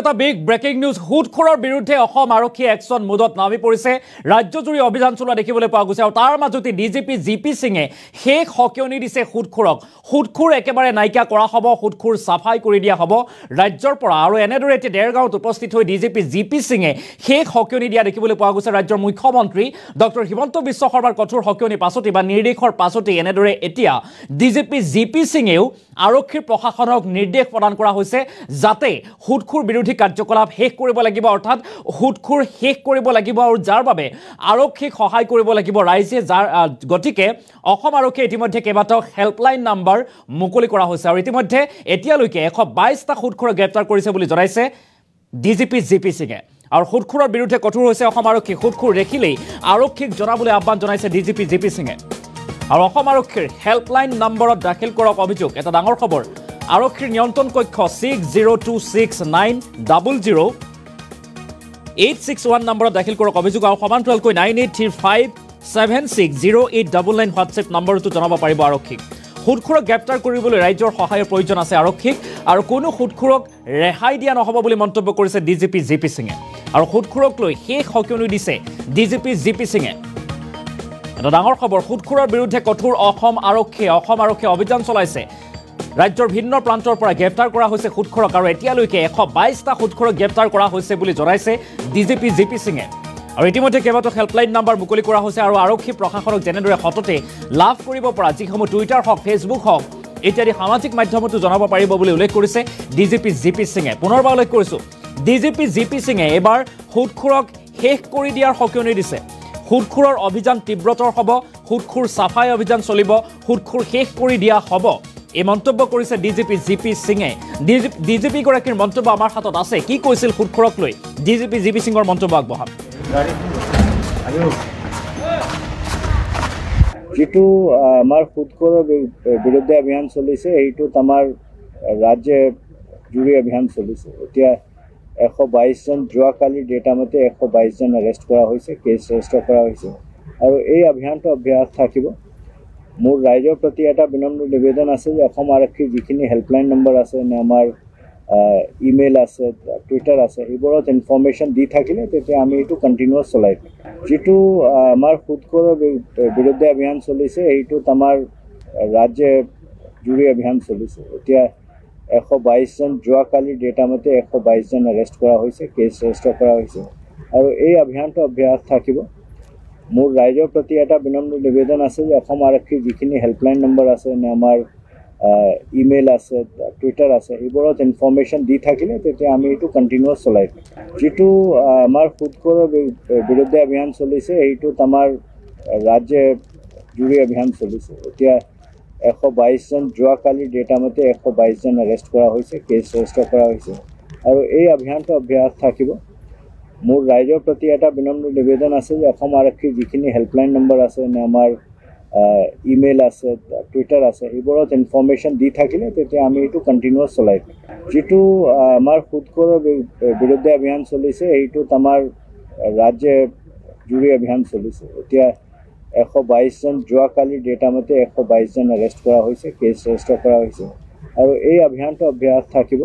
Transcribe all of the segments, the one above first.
এটা big breaking news হুদখোৰৰ বিৰুদ্ধে অসম আৰক্ষী একশ্যন মোডত নামি পৰিছে ৰাজ্যজুৰি অভিযান চলোৱা দেখিবলৈ পোৱা গৈছে আৰু তাৰ মাজতে ডিজিপি জিপি সিঙে শেষ হকিয়নি দিছে হুদখোৰক হুদখোৰ একেবাৰে নাইকিয়া কৰা হ'ব হুদখোৰ সাফাই কৰি দিয়া হ'ব ৰাজ্যৰ পৰা আৰু এনেদৰে এতিয়া দেৰগাঁৱত উপস্থিত হৈ ডিজিপি জিপি সিঙে শেষ হকিয়নি দিয়া দেখিবলৈ পোৱা গৈছে ৰাজ্যৰ মুখ্যমন্ত্ৰী ডক্টৰ হিমন্ত বিশ্ব শৰ্মাৰ কঠোৰ হকিয়নি পাছতে বা নিৰ্দেশৰ পাছতে এনেদৰে এতিয়া ডিজিপি জিপি সিঙেও আৰক্ষী প্ৰশাসনক নিৰ্দেশ প্ৰদান কৰা হৈছে যাতে হুদখোৰ বিৰোধী কাৰ্যকলাপ শেষ কৰিব লাগিব অৰ্থাৎ হুদখোৰ শেষ কৰিব লাগিব আৰু যাৰ বাবে আৰক্ষীক সহায় কৰিব লাগিব ৰাইজে যাৰ গতিকে অসম আৰক্ষী ইতিমধ্যে কেইবাটাও হেল্পলাইন নাম্বাৰ মুকলি কৰা হৈছে আৰু ইতিমধ্যে এতিয়ালৈকে 122টা হুদখোৰক গ্ৰেপ্তাৰ কৰিছে বুলি জনাইছে ডিজিপি জিপি সিঙে আৰু হুদখোৰৰ বিৰুদ্ধে কঠোৰ হৈছে অসম আৰক্ষী হুদখোৰ দেখিলেই আৰক্ষীক জনাবলৈ আহ্বান জনাইছে ডিজিপি জিপি সিঙে আৰু অসম আৰক্ষীৰ হেল্পলাইন নম্বৰত দাখিল কৰক অভিযোগ এটা ডাঙৰ খবৰ আৰক্ষীৰ নিয়ন্ত্ৰণ কক্ষ 6026900861 নম্বৰত দাখিল কৰক অভিযোগ আৰু সমান্তৰালকৈ 9835760899 হোৱাটছএপ নম্বৰটো জনাব পাৰিব আৰক্ষীক হুদখোৰক গ্ৰেপ্তাৰ কৰিবলৈ ৰাজ্যৰ সহায়ৰ প্ৰয়োজন আছে আৰক্ষীক আৰু কোনো হুদখোৰক ৰেহাই দিয়া নহ'ব বুলি মন্তব্য কৰিছে ডিজিপি জিপি সিঙে আৰু হুদখোৰক লৈ শেষ হকিয়নি দিছে ডিজিপি জিপি সিঙে এটা ডাঙৰ খবৰ হুদখোৰৰ বিৰুদ্ধে কঠোৰ অসম আৰক্ষীয়ে অভিযান চলাইছে ৰাজ্যৰ ভিন্ন প্ৰান্তৰ পৰা গ্ৰেপ্তাৰ কৰা হৈছে হুদখোৰক আৰু এতিয়ালৈকে 122টা হুদখোৰক গ্ৰেপ্তাৰ কৰা হৈছে বুলি জনাইছে ডিজিপি জিপি সিঙে আৰু ইতিমধ্যে কেইবাটাও হেল্পলাইন নাম্বাৰ মুকলি কৰা হৈছে আৰু আৰক্ষী প্ৰশাসনক যেনেদৰে সততে লাভ কৰিব পৰা যিসমূহ টুইটাৰ হওক ফেচবুক হওক ইত্যাদি সামাজিক মাধ্যমতো জনাব পাৰিব বুলি উল্লেখ কৰিছে ডিজিপি জিপি সিঙে পুনৰবাৰ উল্লেখ কৰিছোঁ ডিজিপি জিপি সিঙে এবাৰ হুদখোৰক শেষ কৰি দিয়াৰ হকিয়নি দিছে হুদখোৰৰ অভিযান তীব্ৰতৰ হ'ব হুদখোৰ সাফাই অভিযান চলিব হুদখোৰ শেষ কৰি দিয়া হ'ব এই মন্তব্য কৰিছে ডিজিপি জিপি সিঙে ডিজিপি গৰাকীৰ মন্তব্য আমাৰ হাতত আছে কি কৈছিল হুদখোৰক লৈ ডিজিপি জিপি সিঙৰ মন্তব্য আগবঢ়াম যেটো আমাৰ হুদখোৰৰ বিৰুদ্ধে অভিযান চলিছে এইটোত আমাৰ ৰাজ্য জুৰি অভিযান চলিছে এতিয়া 122 জন যোৱাকালি ডেটা মতে 122 জন এৰেষ্ট কৰা হৈছে কেছ ৰেজিষ্টাৰ কৰা হৈছে আৰু এই অভিযানটো অব্যাহত থাকিব মোৰ ৰাইজৰ প্ৰতি এটা বিনম্ৰ নিবেদন আছে যে অসম আৰক্ষীৰ যিখিনি হেল্পলাইন নম্বৰ আছে নে আমাৰ ইমেইল আছে টুইটাৰ আছে এইবোৰত ইনফৰমেশ্যন দি থাকিলে তেতিয়া আমি এইটো কণ্টিনিউৱাছ চলাই যেটো আমাৰ হুদখোৰৰ বিৰুদ্ধে অভিযান চলিছে এইটোত আমাৰ ৰাজ্য জুৰি অভিযান চলিছে এতিয়া 122 জন যোৱাকালি ডেটা মতে 122 জন এৰেষ্ট কৰা হৈছে কেছ ৰেজিষ্টাৰ কৰা হৈছে আৰু এই অভিযানটো অব্যাহত থাকিব মোৰ ৰাইজৰ প্ৰতি এটা বিনম্ৰ নিবেদন আছে যে অসম আৰক্ষীৰ যিখিনি হেল্পলাইন নম্বৰ আছে নে আমাৰ ইমেইল আছে টুইটাৰ আছে এইবোৰত ইনফৰমেশ্যন দি থাকিলে তেতিয়া আমি এইটো কণ্টিনিউৱাছ চলাই যেটো আমাৰ হুদখোৰৰ বিৰুদ্ধে অভিযান চলিছে এইটোত আমাৰ ৰাজ্য জুৰি অভিযান চলিছে এতিয়া 122 জন যোৱাকালি ডেটা মতে 122 জন এৰেষ্ট কৰা হৈছে কেছ ৰেজিষ্টাৰ কৰা হৈছে আৰু এই অভিযানটো অব্যাহত থাকিব মোৰ ৰাইজৰ প্ৰতি এটা বিনম্ৰ নিবেদন আছে যে অসম আৰক্ষীৰ যিখিনি হেল্পলাইন নম্বৰ আছে নে আমাৰ ইমেইল আছে টুইটাৰ আছে এইবোৰত ইনফৰমেশ্যন দি থাকিলে তেতিয়া আমি এইটো কণ্টিনিউৱাছ চলাই যেটো আমাৰ হুদখোৰৰ বিৰুদ্ধে অভিযান চলিছে এইটোত আমাৰ ৰাজ্য জুৰি অভিযান চলিছে এতিয়া 122 জন যোৱাকালি ডেটা মতে 122 জন এৰেষ্ট কৰা হৈছে কেছ ৰেজিষ্টাৰ কৰা হৈছে আৰু এই অভিযানটো অব্যাহত থাকিব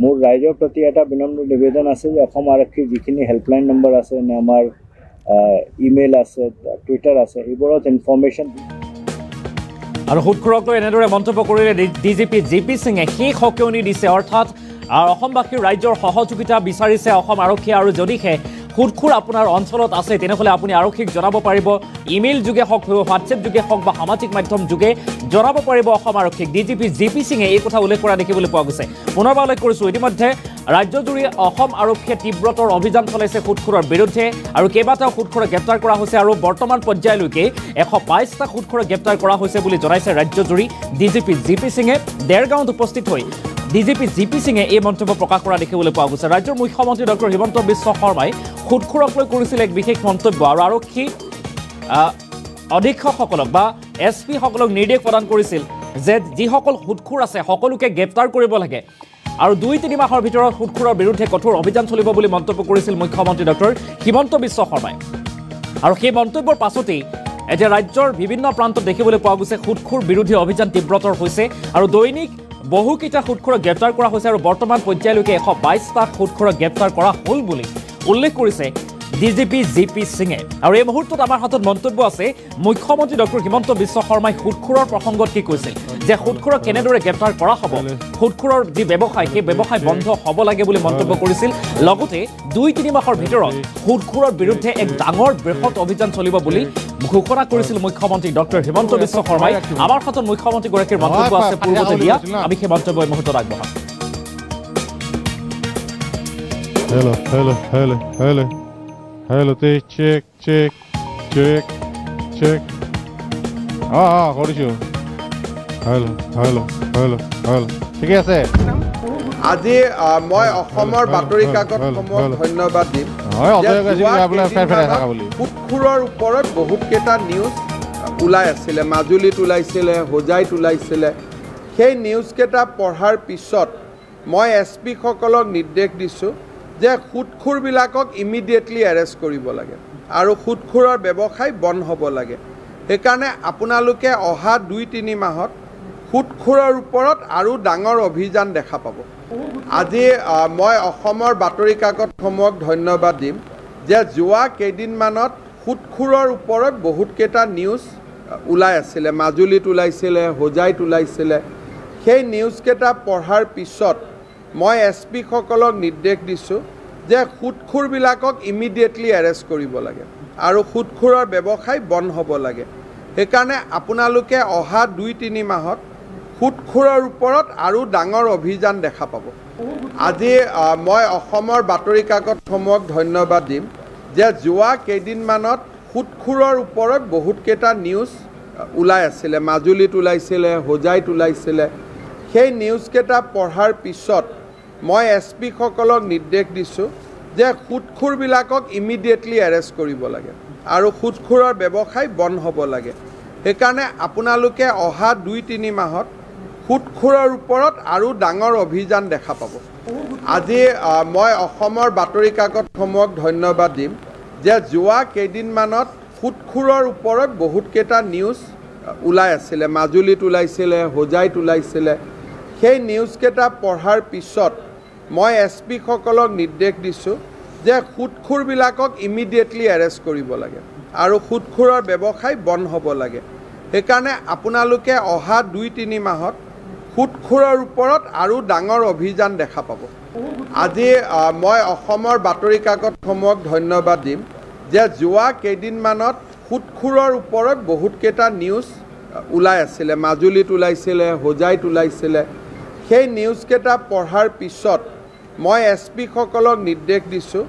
মোৰ ৰাইজৰ প্ৰতি এটা বিনম্ৰ নিবেদন আছে যে অসম আৰক্ষীৰ যিখিনি হেল্পলাইন নম্বৰ আছে নে আমাৰ ইমেইল আছে টুইটাৰ আছে এইবোৰত ইনফৰমেশ্যন আৰু হুদখোৰক লৈ এনেদৰে মন্তব্য কৰিলে ডিজিপি জিপি সিঙে শেষ হকিয়নি দিছে অৰ্থাৎ অসমবাসীৰ ৰাজ্যৰ সহযোগিতা বিচাৰিছে অসম আৰক্ষী আৰু যদিহে হুদখোৰ আপোনাৰ অঞ্চলত আছে তেনেহ'লে আপুনি আৰক্ষীক জনাব পাৰিব ইমেইল যোগে হওক হোৱাটছএপ যোগে হওক বা সামাজিক মাধ্যম যোগে জনাব পাৰিব অসম আৰক্ষীক ডিজিপি জিপি সিঙে এই কথা উল্লেখ কৰা দেখিবলৈ পোৱা গৈছে পুনৰবাৰ উল্লেখ কৰিছোঁ ইতিমধ্যে ৰাজ্যজুৰি অসম আৰক্ষীয়ে তীব্ৰতৰ অভিযান চলাইছে হুদখোৰৰ বিৰুদ্ধে আৰু কেইবাটাও হুদখোৰক গ্ৰেপ্তাৰ কৰা হৈছে আৰু বৰ্তমান পৰ্যায়লৈকে 122টা হুদখোৰক গ্ৰেপ্তাৰ কৰা হৈছে বুলি জনাইছে ৰাজ্যজুৰি ডিজিপি জিপি সিঙে দেৰগাঁৱত উপস্থিত হৈ ডিজিপি জিপি সিঙে এই মন্তব্য প্ৰকাশ কৰা দেখিবলৈ পোৱা গৈছে ৰাজ্যৰ মুখ্যমন্ত্ৰী ডক্টৰ হিমন্ত বিশ্ব শৰ্মাই হুদখোৰক লৈ কৰিছিল এক বিশেষ মন্তব্য আৰু আৰক্ষী অধীক্ষকসকলক বা SP সকলক নিৰ্দেশ প্ৰদান কৰিছিল যে যিসকল হুদখোৰ আছে সকলোকে গ্ৰেপ্তাৰ কৰিব লাগে আৰু 2-3 মাহৰ ভিতৰত হুদখোৰৰ বিৰুদ্ধে কঠোৰ অভিযান চলিব বুলি মন্তব্য কৰিছিল মুখ্যমন্ত্ৰী ডক্টৰ হিমন্ত বিশ্ব শৰ্মাই আৰু সেই মন্তব্যৰ পাছতেই এতিয়া ৰাজ্যৰ বিভিন্ন প্ৰান্তত দেখিবলৈ পোৱা গৈছে হুদখোৰ বিৰোধী অভিযান তীব্ৰতৰ হৈছে আৰু দৈনিক বহুকেইটা সুদখোৰক গ্ৰেপ্তাৰ কৰা হৈছে আৰু বৰ্তমান পৰ্যায়লৈকে 122টা সুদখোৰক গ্ৰেপ্তাৰ কৰা হ'ল বুলি উল্লেখ কৰিছে ডিজিপি জিপি সিঙে। আৰু এই মুহূৰ্তত আমাৰ হাতত মন্তব্য আছে মুখ্যমন্ত্ৰী ডক্টৰ হিমন্ত বিশ্ব শৰ্মাই সুদখোৰৰ প্ৰসংগত কি কৈছিল যে সুদখোৰক কেনেদৰে গ্ৰেপ্তাৰ কৰা হ'ব, সুদখোৰৰ যি ব্যৱসায় সেই ব্যৱসায় বন্ধ হ'ব লাগে বুলি মন্তব্য কৰিছিল। লগতে 2-3 মাহৰ ভিতৰত সুদখোৰৰ বিৰুদ্ধে এক ডাঙৰ বৃহৎ অভিযান চলিব বুলি ঘোষণা কৰিছিল মুখ্যমন্ত্ৰী ডক্টৰ হিমন্ত বিশ্ব শৰ্মাই। আমাৰ হাতত মুখ্যমন্ত্ৰীগৰাকীৰ মন্তব্য আছে পূৰ্বতে দিয়া, আমি সেই মন্তব্য এই মুহূৰ্তত আগবঢ়াম। Hello, check. কৰিছোঁ। Hello. ঠিকে আছে। আজি মই অসমৰ বাতৰি কাকতসমূহক ধন্যবাদ দিম। সুদখোৰৰ ওপৰত বহুতকেইটা নিউজ ওলাই আছিলে, মাজুলীত ওলাইছিলে, হোজাইত ওলাইছিলে। সেই নিউজকেইটা পঢ়াৰ পিছত মই SP সকলক নিৰ্দেশ দিছোঁ যে সুদখোৰবিলাকক ইমিডিয়েটলি এৰেষ্ট কৰিব লাগে আৰু সুদখোৰৰ ব্যৱসায় বন্ধ হ'ব লাগে। সেইকাৰণে আপোনালোকে অহা 2-3 মাহত সুদখোৰৰ ওপৰত আৰু ডাঙৰ অভিযান দেখা পাব। আজি মই অসমৰ বাতৰি কাকতসমূহক ধন্যবাদ দিম যে যোৱা কেইদিনমানত সুদখোৰৰ ওপৰত বহুতকেইটা নিউজ ওলাই আছিলে, মাজুলীত ওলাইছিলে, হোজাইত ওলাইছিলে। সেই নিউজকেইটা পঢ়াৰ পিছত মই SP সকলক নিৰ্দেশ দিছোঁ যে সুদখোৰবিলাকক ইমিডিয়েটলি এৰেষ্ট কৰিব লাগে আৰু সুদখোৰৰ ব্যৱসায় বন্ধ হ'ব লাগে। সেইকাৰণে আপোনালোকে অহা 2-3 মাহত সুদখোৰৰ ওপৰত আৰু ডাঙৰ অভিযান দেখা পাব। আজি মই অসমৰ বাতৰি কাকতসমূহক ধন্যবাদ দিম যে যোৱা কেইদিনমানত সুদখোৰৰ ওপৰত বহুতকেইটা নিউজ ওলাই আছিলে, মাজুলীত ওলাইছিলে, হোজাইত ওলাইছিলে। সেই নিউজকেইটা পঢ়াৰ পিছত মই SP সকলক নিৰ্দেশ দিছোঁ যে সুদখোৰবিলাকক ইমিডিয়েটলি এৰেষ্ট কৰিব লাগে আৰু সুদখোৰৰ ব্যৱসায় বন্ধ হ'ব লাগে। সেইকাৰণে আপোনালোকে অহা 2-3 মাহত সুদখোৰৰ ওপৰত আৰু ডাঙৰ অভিযান দেখা পাব। আজি মই অসমৰ বাতৰি কাকতসমূহক ধন্যবাদ দিম যে যোৱা কেইদিনমানত সুদখোৰৰ ওপৰত বহুতকেইটা নিউজ ওলাই আছিলে, মাজুলীত ওলাইছিলে, হোজাইত ওলাইছিলে। সেই নিউজকেইটা পঢ়াৰ পিছত মই SP সকলক নিৰ্দেশ দিছোঁ যে সুদখোৰবিলাকক ইমিডিয়েটলি এৰেষ্ট কৰিব লাগে আৰু সুদখোৰৰ ব্যৱসায় বন্ধ হ'ব লাগে। সেইকাৰণে আপোনালোকে অহা 2-3 মাহত সুদখোৰৰ ওপৰত আৰু ডাঙৰ অভিযান দেখা পাব। আজি মই অসমৰ বাতৰি কাকতসমূহক ধন্যবাদ দিম যে যোৱা কেইদিনমানত সুদখোৰৰ ওপৰত বহুতকেইটা নিউজ ওলাই আছিলে, মাজুলীত ওলাইছিলে, হোজাইত ওলাইছিলে। সেই নিউজকেইটা পঢ়াৰ পিছত মই SP সকলক নিৰ্দেশ দিছোঁ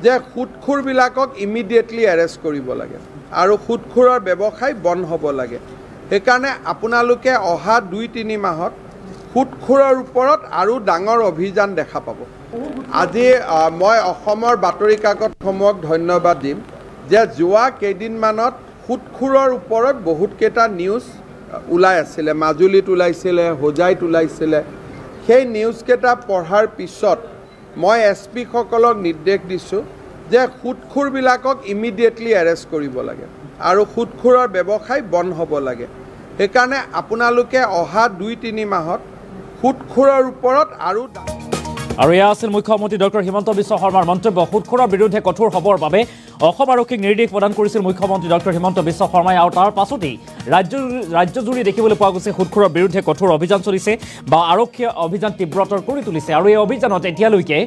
যে সুদখোৰবিলাকক ইমিডিয়েটলি এৰেষ্ট কৰিব লাগে আৰু সুদখোৰৰ ব্যৱসায় বন্ধ হ'ব লাগে। সেইকাৰণে আপোনালোকে অহা 2-3 মাহত সুদখোৰৰ ওপৰত আৰু ডাঙৰ অভিযান দেখা পাব। আজি মই অসমৰ বাতৰি কাকতসমূহক ধন্যবাদ দিম যে যোৱা কেইদিনমানত সুদখোৰৰ ওপৰত বহুতকেইটা নিউজ ওলাই আছিলে, মাজুলীত ওলাইছিলে, হোজাইত ওলাইছিলে। সেই নিউজকেইটা পঢ়াৰ পিছত মই SP সকলক নিৰ্দেশ দিছোঁ যে সুদখোৰবিলাকক ইমিডিয়েটলি এৰেষ্ট কৰিব লাগে আৰু সুদখোৰৰ ব্যৱসায় বন্ধ হ'ব লাগে। সেইকাৰণে আপোনালোকে অহা 2-3 মাহত সুদখোৰৰ ওপৰত আৰু এয়া আছিল মুখ্যমন্ত্ৰী ডক্টৰ হিমন্ত বিশ্ব শৰ্মাৰ মন্তব্য। সুদখোৰৰ বিৰুদ্ধে কঠোৰ হ'বৰ বাবে অসম আৰক্ষীক নিৰ্দেশ প্ৰদান কৰিছিল মুখ্যমন্ত্ৰী ডক্টৰ হিমন্ত বিশ্ব শৰ্মাই। আৰু তাৰ পাছতেই ৰাজ্যজুৰি দেখিবলৈ পোৱা গৈছে সুদখোৰৰ বিৰুদ্ধে কঠোৰ অভিযান চলিছে বা আৰক্ষীয়ে অভিযান তীব্ৰতৰ কৰি তুলিছে। আৰু এই অভিযানত এতিয়ালৈকে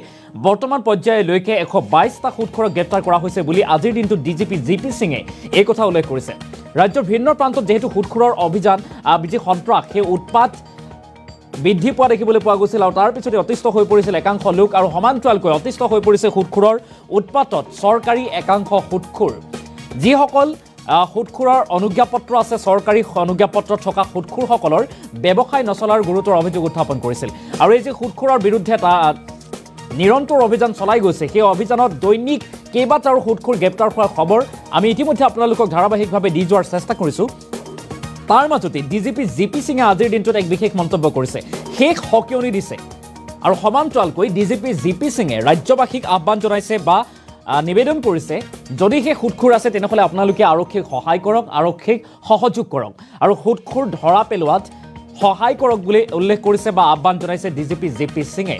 বৰ্তমান পৰ্যায়লৈকে 122টা সুদখোৰক গ্ৰেপ্তাৰ কৰা হৈছে বুলি আজিৰ দিনটোত ডিজিপি জিপি সিঙে এই কথা উল্লেখ কৰিছে। ৰাজ্যৰ ভিন্ন প্ৰান্তত যিহেতু সুদখোৰৰ অভিযান যি সন্ত্ৰাস সেই উৎপাত বৃদ্ধি পোৱা দেখিবলৈ পোৱা গৈছিল আৰু তাৰ পিছতে অতিষ্ঠ হৈ পৰিছিল একাংশ লোক আৰু সমান্তৰালকৈ অতিষ্ঠ হৈ পৰিছে সুদখোৰৰ উৎপাতত চৰকাৰী একাংশ সুদখোৰ। যিসকল সুদখোৰৰ অনুজ্ঞাপত্ৰ আছে, চৰকাৰী অনুজ্ঞাপত্ৰ থকা সুদখোৰসকলৰ ব্যৱসায় নচলাৰ গুৰুতৰ অভিযোগ উত্থাপন কৰিছিল। আৰু এই যে সুদখোৰৰ বিৰুদ্ধে নিৰন্তৰ অভিযান চলাই গৈছে, সেই অভিযানত দৈনিক কেইবাটাও সুদখোৰ গ্ৰেপ্তাৰ হোৱাৰ খবৰ আমি ইতিমধ্যে আপোনালোকক ধাৰাবাহিকভাৱে দি যোৱাৰ চেষ্টা কৰিছোঁ। তাৰ মাজতে ডিজিপি জিপি সিঙে আজিৰ দিনটোত এক বিশেষ মন্তব্য কৰিছে, শেষ সকিয়নি দিছে। আৰু সমান্তৰালকৈ ডিজিপি জিপি সিঙে ৰাজ্যবাসীক আহ্বান জনাইছে বা নিবেদন কৰিছে, যদিহে সুদখোৰ আছে তেনেহ'লে আপোনালোকে আৰক্ষীক সহায় কৰক, আৰক্ষীক সহযোগ কৰক আৰু সুদখোৰ ধৰা পেলোৱাত সহায় কৰক বুলি উল্লেখ কৰিছে বা আহ্বান জনাইছে ডিজিপি জেপি সিঙে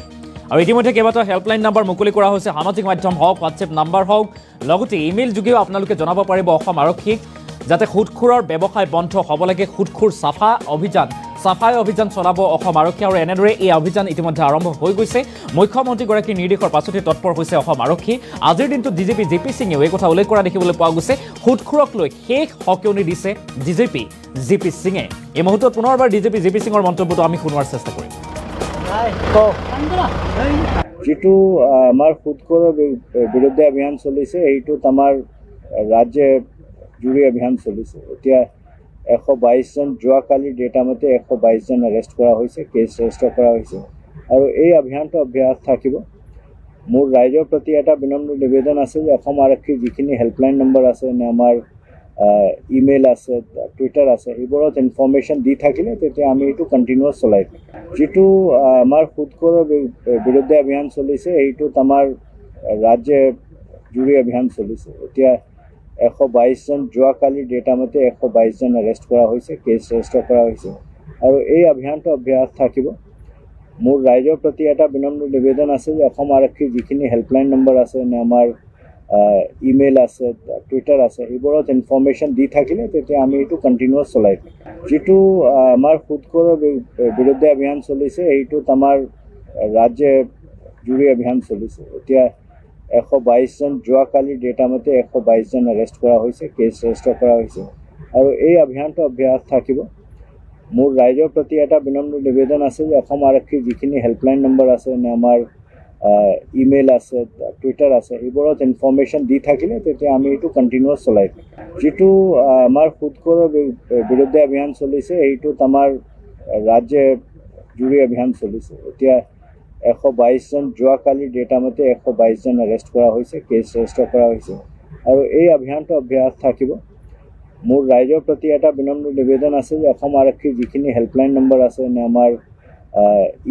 আৰু ইতিমধ্যে কেইবাটাও হেল্পলাইন নাম্বাৰ মুকলি কৰা হৈছে সামাজিক মাধ্যম হওক হোৱাটছএপ নাম্বাৰ হওক লগতে ইমেইল যোগেও আপোনালোকে জনাব পাৰিব অসম আৰক্ষীক যাতে সুদখোৰৰ ব্যৱসায় বন্ধ হ'ব লাগে সুদখোৰ চাফাই অভিযান চলাব অসম আৰক্ষী আৰু এনেদৰে এই অভিযান ইতিমধ্যে আৰম্ভ হৈ গৈছে মুখ্যমন্ত্ৰীগৰাকীৰ নিৰ্দেশৰ পাছতে তৎপৰ হৈছে অসম আৰক্ষী আজিৰ দিনটোত ডিজিপি জেপি সিঙেও এই কথা উল্লেখ কৰা দেখিবলৈ পোৱা গৈছে সুদখোৰক লৈ শেষ সকীয়নি দিছে ডিজিপি জেপি সিঙে এই মুহূৰ্তত পুনৰবাৰ ডিজিপি জেপি সিঙৰ মন্তব্যটো আমি শুনোৱাৰ চেষ্টা কৰিম যিটো আমাৰ সুদখোৰৰ বিৰুদ্ধে অভিযান চলিছে এইটোত আমাৰ ৰাজ্যে জুৰি অভিযান চলিছে এতিয়া 122 জন যোৱাকালি ডেটা মতে 122 জন এৰেষ্ট কৰা হৈছে কেছ ৰেজিষ্টাৰ কৰা হৈছে আৰু এই অভিযানটো অব্যাহত থাকিব মোৰ ৰাইজৰ প্ৰতি এটা বিনম্ৰ নিবেদন আছে যে অসম আৰক্ষীৰ যিখিনি হেল্পলাইন নম্বৰ আছে নে আমাৰ ইমেইল আছে টুইটাৰ আছে এইবোৰত ইনফৰমেশ্যন দি থাকিলে তেতিয়া আমি এইটো কণ্টিনিউৱাছ চলাই থাকিম যিটো আমাৰ সুদখোৰৰ বিৰুদ্ধে অভিযান চলিছে এইটোত আমাৰ ৰাজ্যে জুৰি অভিযান চলিছে এতিয়া 122 জন যোৱাকালি ডেটা মতে 122 জন এৰেষ্ট কৰা হৈছে কেছ ৰেজিষ্টাৰ কৰা হৈছে আৰু এই অভিযানটো অব্যাহত থাকিব মোৰ ৰাইজৰ প্ৰতি এটা বিনম্ৰ নিবেদন আছে যে অসম আৰক্ষীৰ যিখিনি হেল্পলাইন নম্বৰ আছে নে আমাৰ ইমেইল আছে টুইটাৰ আছে এইবোৰত ইনফৰমেশ্যন দি থাকিলে তেতিয়া আমি এইটো কণ্টিনিউৱাছ চলাই থাকিম যিটো আমাৰ সুদখোৰৰ বিৰুদ্ধে অভিযান চলিছে এইটোত আমাৰ ৰাজ্যে জুৰি অভিযান চলিছে এতিয়া 122 জন যোৱাকালি ডেটা মতে 122 জন এৰেষ্ট কৰা হৈছে কেছ ৰেজিষ্টাৰ কৰা হৈছে আৰু এই অভিযানটো অব্যাহত থাকিব মোৰ ৰাইজৰ প্ৰতি এটা বিনম্ৰ নিবেদন আছে যে অসম আৰক্ষীৰ যিখিনি হেল্পলাইন নম্বৰ আছে নে আমাৰ ইমেইল আছে টুইটাৰ আছে এইবোৰত ইনফৰমেশ্যন দি থাকিলে তেতিয়া আমি এইটো কণ্টিনিউৱাছ চলাই থাকিম যিটো আমাৰ সুদখোৰৰ বিৰুদ্ধে অভিযান চলিছে এইটোত আমাৰ ৰাজ্যে জুৰি অভিযান চলিছে এতিয়া 122 জন যোৱাকালি ডেটা মতে 122 জন এৰেষ্ট কৰা হৈছে কেছ ৰেজিষ্টাৰ কৰা হৈছে আৰু এই অভিযানটো অব্যাহত থাকিব মোৰ ৰাইজৰ প্ৰতি এটা বিনম্ৰ নিবেদন আছে যে অসম আৰক্ষীৰ যিখিনি হেল্পলাইন নম্বৰ আছে নে আমাৰ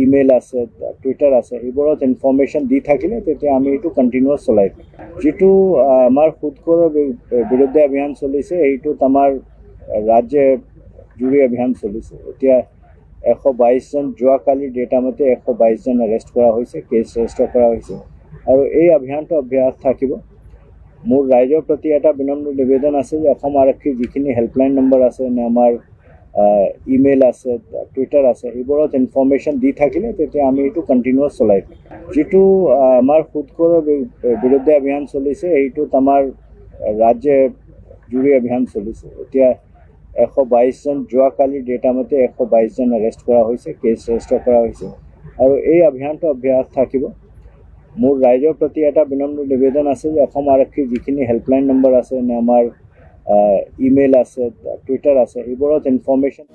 ইমেইল আছে টুইটাৰ আছে এইবোৰত ইনফৰমেশ্যন দি থাকিলে তেতিয়া আমি এইটো কণ্টিনিউৱাছ চলাই থাকিম যিটো আমাৰ সুদখোৰৰ বিৰুদ্ধে অভিযান চলিছে এইটোত আমাৰ ৰাজ্যে জুৰি অভিযান চলিছে এতিয়া 122 জন যোৱাকালি ডেটা মতে 122 জন এৰেষ্ট কৰা হৈছে কেছ ৰেজিষ্টাৰ কৰা হৈছে আৰু এই অভিযানটো অব্যাহত থাকিব মোৰ ৰাইজৰ প্ৰতি এটা বিনম্ৰ নিবেদন আছে যে অসম আৰক্ষীৰ যিখিনি হেল্পলাইন নম্বৰ আছে নে আমাৰ ইমেইল আছে টুইটাৰ আছে এইবোৰত ইনফৰমেশ্যন দি থাকিলে তেতিয়া আমি এইটো কণ্টিনিউৱাছ চলাই থাকিম যিটো আমাৰ সুদখোৰৰ বিৰুদ্ধে অভিযান চলিছে এইটোত আমাৰ ৰাজ্যে জুৰি অভিযান চলিছে এতিয়া 122 জন যোৱাকালি ডেটা মতে 122 জন এৰেষ্ট কৰা হৈছে কেছ ৰেজিষ্টাৰ কৰা হৈছে আৰু এই অভিযানটো অব্যাহত থাকিব মোৰ ৰাইজৰ প্ৰতি এটা বিনম্ৰ নিবেদন আছে যে অসম আৰক্ষীৰ যিখিনি হেল্পলাইন নম্বৰ আছে নে আমাৰ ইমেইল আছে টুইটাৰ আছে এইবোৰত ইনফৰমেশ্যন